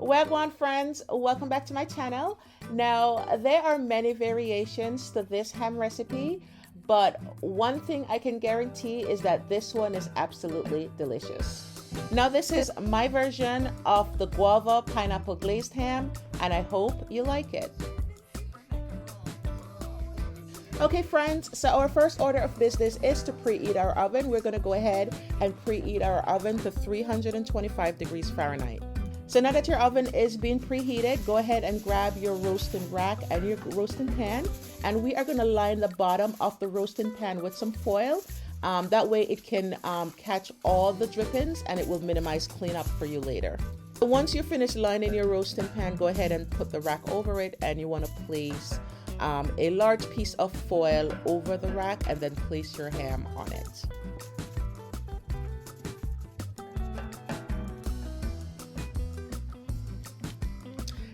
Gwaan friends, welcome back to my channel. Now, there are many variations to this ham recipe, but one thing I can guarantee is that this one is absolutely delicious. Now, this is my version of the Guava-Pineapple Glazed Ham, and I hope you like it. Okay friends, so our first order of business is to preheat our oven. We're going to go ahead and preheat our oven to 325 degrees Fahrenheit. So now that your oven is being preheated, go ahead and grab your roasting rack and your roasting pan, and we are going to line the bottom of the roasting pan with some foil. That way it can catch all the drippings and it will minimize cleanup for you later. So once you're finished lining your roasting pan, go ahead and put the rack over it, and you want to place a large piece of foil over the rack and then place your ham on it.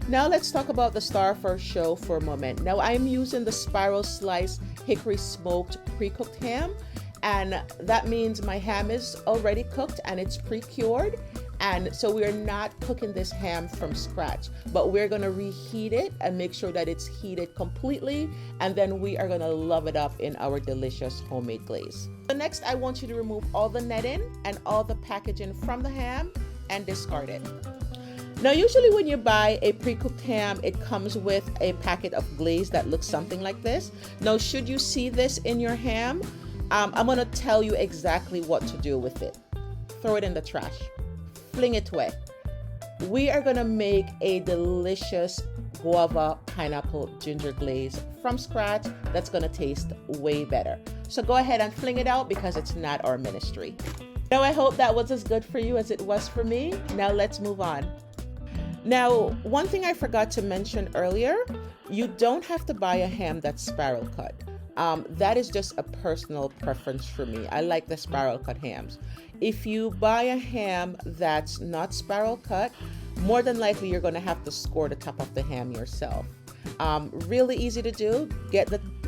Now let's talk about the star of our show for a moment. Now I'm using the spiral slice hickory smoked pre-cooked ham, and that means my ham is already cooked and it's pre-cured. And so we're not cooking this ham from scratch, but we're going to reheat it and make sure that it's heated completely, and then we are going to love it up in our delicious homemade glaze. So next, I want you to remove all the netting and all the packaging from the ham and discard it. Now, usually when you buy a pre-cooked ham, it comes with a packet of glaze that looks something like this. Now, should you see this in your ham, I'm going to tell you exactly what to do with it. Throw it in the trash. Fling it away. We are going to make a delicious guava pineapple ginger glaze from scratch that's going to taste way better. So go ahead and fling it out because it's not our ministry. Now, I hope that was as good for you as it was for me. Now let's move on. Now, one thing I forgot to mention earlier, you don't have to buy a ham that's spiral cut. That is just a personal preference for me. I like the spiral cut hams. If you buy a ham that's not spiral cut, more than likely you're going to have to score the top of the ham yourself. Really easy to do.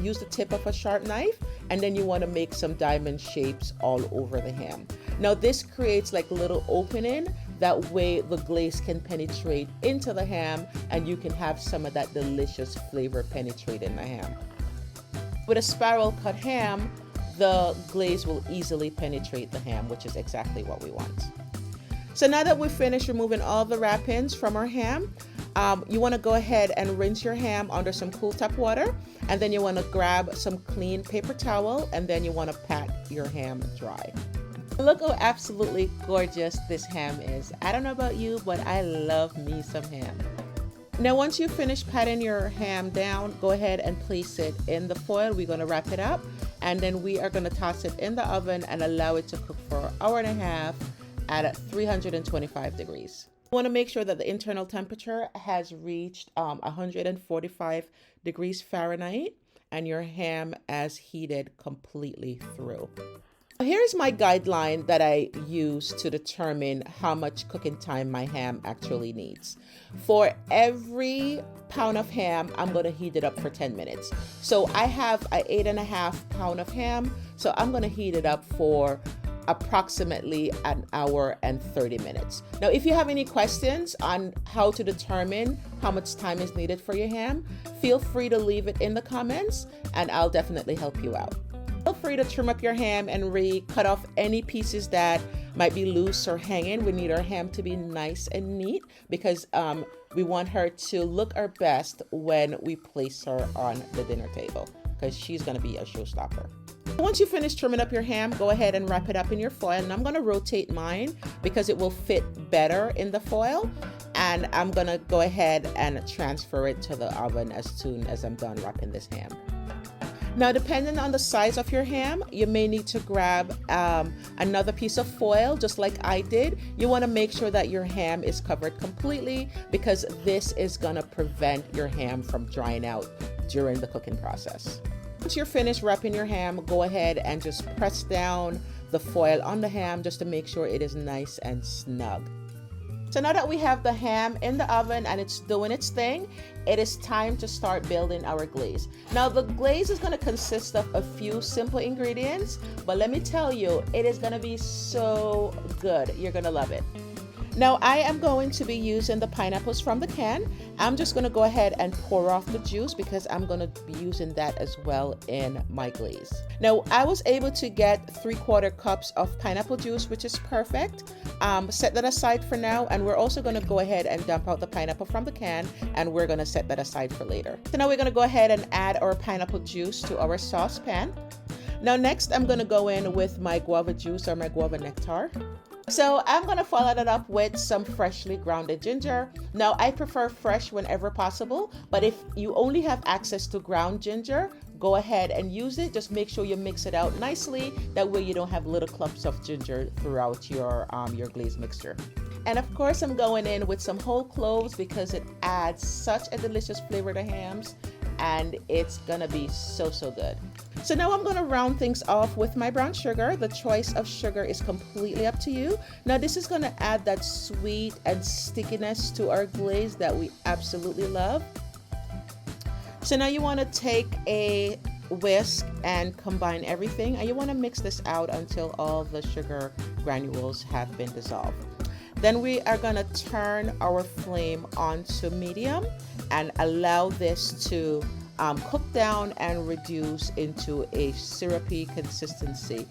Use the tip of a sharp knife, and then you want to make some diamond shapes all over the ham. Now this creates like a little opening. That way the glaze can penetrate into the ham and you can have some of that delicious flavor penetrate in the ham. With a spiral cut ham, the glaze will easily penetrate the ham, which is exactly what we want. So now that we've finished removing all the wrappings from our ham, you want to go ahead and rinse your ham under some cool tap water, and then you want to grab some clean paper towel, and then you want to pat your ham dry. Look how absolutely gorgeous this ham is. I don't know about you, but I love me some ham. Now, once you finish patting your ham down, go ahead and place it in the foil. We're going to wrap it up, and then we are going to toss it in the oven and allow it to cook for an hour and a half at 325 degrees. You want to make sure that the internal temperature has reached 145 degrees Fahrenheit and your ham has heated completely through. Here's my guideline that I use to determine how much cooking time my ham actually needs. For every pound of ham, I'm going to heat it up for 10 minutes. So I have an 8.5 pound of ham, so I'm going to heat it up for approximately an hour and 30 minutes. Now, if you have any questions on how to determine how much time is needed for your ham, feel free to leave it in the comments and I'll definitely help you out. Feel free to trim up your ham and cut off any pieces that might be loose or hanging. We need our ham to be nice and neat because we want her to look our best when we place her on the dinner table, because she's going to be a showstopper. Once you finish trimming up your ham, go ahead and wrap it up in your foil, and I'm going to rotate mine because it will fit better in the foil, and I'm going to go ahead and transfer it to the oven as soon as I'm done wrapping this ham. Now, depending on the size of your ham, you may need to grab another piece of foil, just like I did. You want to make sure that your ham is covered completely because this is going to prevent your ham from drying out during the cooking process. Once you're finished wrapping your ham, go ahead and just press down the foil on the ham just to make sure it is nice and snug. So now that we have the ham in the oven and it's doing its thing, it is time to start building our glaze. Now the glaze is going to consist of a few simple ingredients, but let me tell you, it is going to be so good. You're going to love it. Now I am going to be using the pineapples from the can. I'm just going to go ahead and pour off the juice because I'm going to be using that as well in my glaze. Now I was able to get 3/4 cups of pineapple juice, which is perfect. Set that aside for now, and we're also going to go ahead and dump out the pineapple from the can, and we're going to set that aside for later. So now we're going to go ahead and add our pineapple juice to our saucepan. Now next I'm going to go in with my guava juice or my guava nectar. So I'm going to follow that up with some freshly grounded ginger. Now I prefer fresh whenever possible, but if you only have access to ground ginger, go ahead and use it. Just make sure you mix it out nicely. That way you don't have little clumps of ginger throughout your glaze mixture. And of course I'm going in with some whole cloves because it adds such a delicious flavor to hams, and it's gonna be so good. So now I'm going to round things off with my brown sugar. The choice of sugar is completely up to you. Now this is going to add that sweet and stickiness to our glaze that we absolutely love. So now you want to take a whisk and combine everything, and you want to mix this out until all the sugar granules have been dissolved. Then we are going to turn our flame on to medium and allow this to cook down and reduce into a syrupy consistency.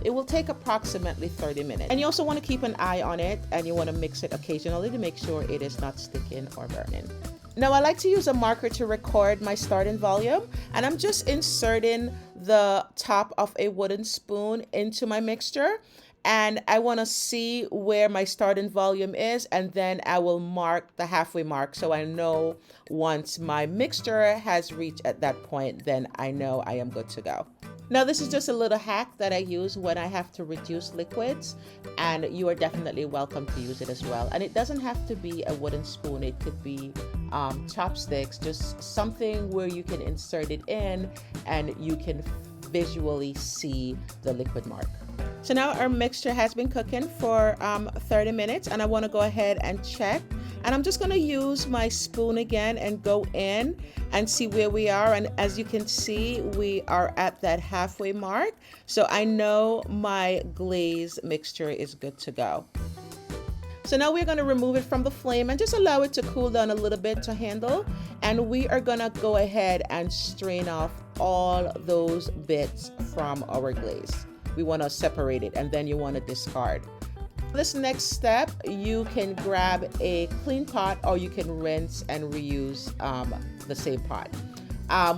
It will take approximately 30 minutes. And you also want to keep an eye on it, and you want to mix it occasionally to make sure it is not sticking or burning. Now I like to use a marker to record my starting volume, and I'm just inserting the top of a wooden spoon into my mixture. And I want to see where my starting volume is, and then I will mark the halfway mark so I know once my mixture has reached at that point, then I know I am good to go. Now this is just a little hack that I use when I have to reduce liquids, and you are definitely welcome to use it as well. And it doesn't have to be a wooden spoon, it could be chopsticks, just something where you can insert it in and you can visually see the liquid mark. So now our mixture has been cooking for 30 minutes, and I want to go ahead and check. And I'm just going to use my spoon again and go in and see where we are. And as you can see, we are at that halfway mark. So I know my glaze mixture is good to go. So now we're going to remove it from the flame and just allow it to cool down a little bit to handle. And we are going to go ahead and strain off all those bits from our glaze. We want to separate it, and then you want to discard. This next step, you can grab a clean pot, or you can rinse and reuse the same pot.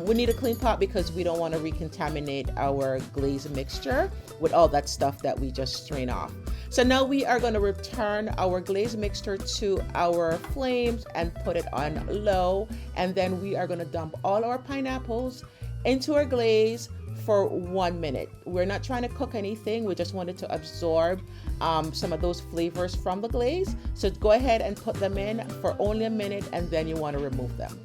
We need a clean pot because we don't want to recontaminate our glaze mixture with all that stuff that we just strain off. So now we are going to return our glaze mixture to our flames and put it on low, and then we are going to dump all our pineapples into our glaze for 1 minute. We're not trying to cook anything, we just wanted to absorb some of those flavors from the glaze. So go ahead and put them in for only 1 minute, and then you want to remove them.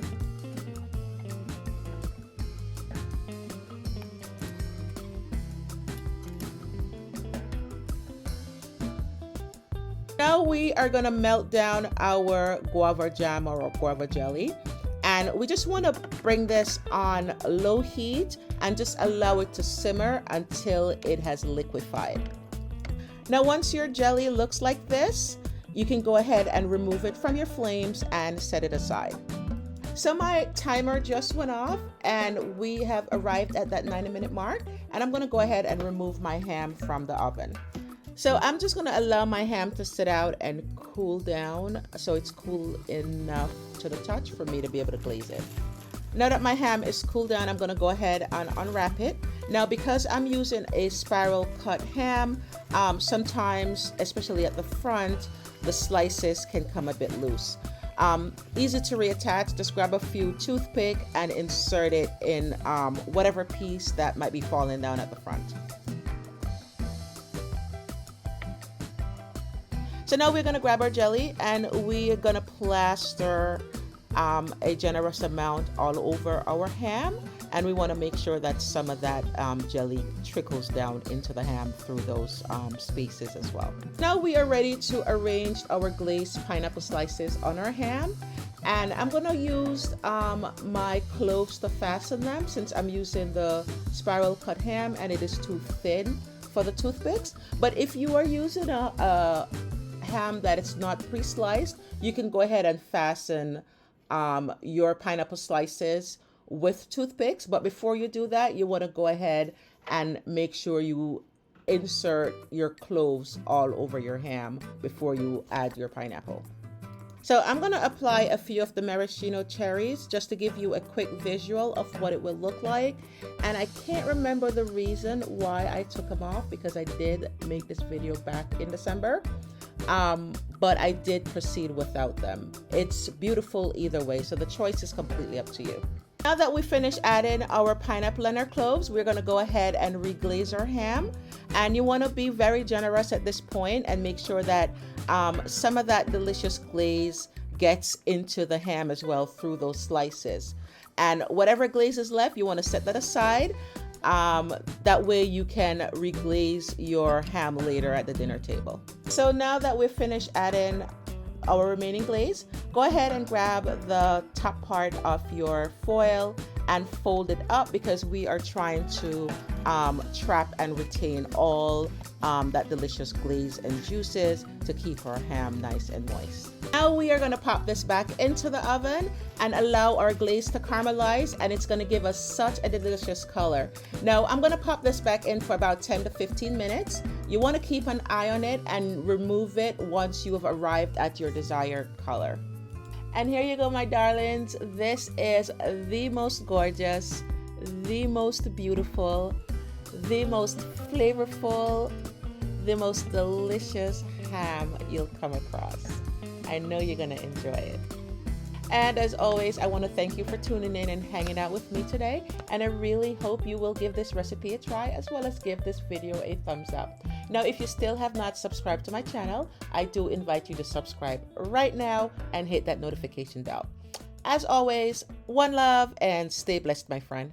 Now we are going to melt down our guava jam or guava jelly. And we just want to bring this on low heat and just allow it to simmer until it has liquefied. Now once your jelly looks like this, you can go ahead and remove it from your flames and set it aside. So my timer just went off and we have arrived at that 90-minute mark, and I'm going to go ahead and remove my ham from the oven. So I'm just going to allow my ham to sit out and cool down so it's cool enough to the touch for me to be able to glaze it. Now that my ham is cooled down, I'm going to go ahead and unwrap it. Now because I'm using a spiral cut ham, sometimes, especially at the front, the slices can come a bit loose. Easy to reattach. Just grab a few toothpick and insert it in whatever piece that might be falling down at the front. So now we're going to grab our jelly and we are going to plaster a generous amount all over our ham, and we want to make sure that some of that jelly trickles down into the ham through those spaces as well. Now we are ready to arrange our glazed pineapple slices on our ham, and I'm going to use my cloves to fasten them since I'm using the spiral cut ham and it is too thin for the toothpicks. But if you are using a ham that is not pre-sliced, you can go ahead and fasten your pineapple slices with toothpicks. But before you do that, you want to go ahead and make sure you insert your cloves all over your ham before you add your pineapple. So I'm going to apply a few of the maraschino cherries just to give you a quick visual of what it will look like. And I can't remember the reason why I took them off, because I did make this video back in December. But I did proceed without them. It's beautiful either way, so the choice is completely up to you. Now that we finished adding our pineapple and our cloves, we're going to go ahead and reglaze our ham. And you want to be very generous at this point and make sure that some of that delicious glaze gets into the ham as well through those slices. And whatever glaze is left, you want to set that aside. That way you can reglaze your ham later at the dinner table. So now that we've finished adding our remaining glaze, go ahead and grab the top part of your foil and fold it up, because we are trying to trap and retain all that delicious glaze and juices to keep our ham nice and moist. Now we are going to pop this back into the oven and allow our glaze to caramelize, and it's going to give us such a delicious color. Now I'm going to pop this back in for about 10 to 15 minutes. You want to keep an eye on it and remove it once you have arrived at your desired color. And here you go, my darlings. This is the most gorgeous, the most beautiful, the most flavorful, the most delicious ham you'll come across. I know you're going to enjoy it. And as always, I want to thank you for tuning in and hanging out with me today. And I really hope you will give this recipe a try, as well as give this video a thumbs up. Now, if you still have not subscribed to my channel, I do invite you to subscribe right now and hit that notification bell. As always, one love and stay blessed, my friend.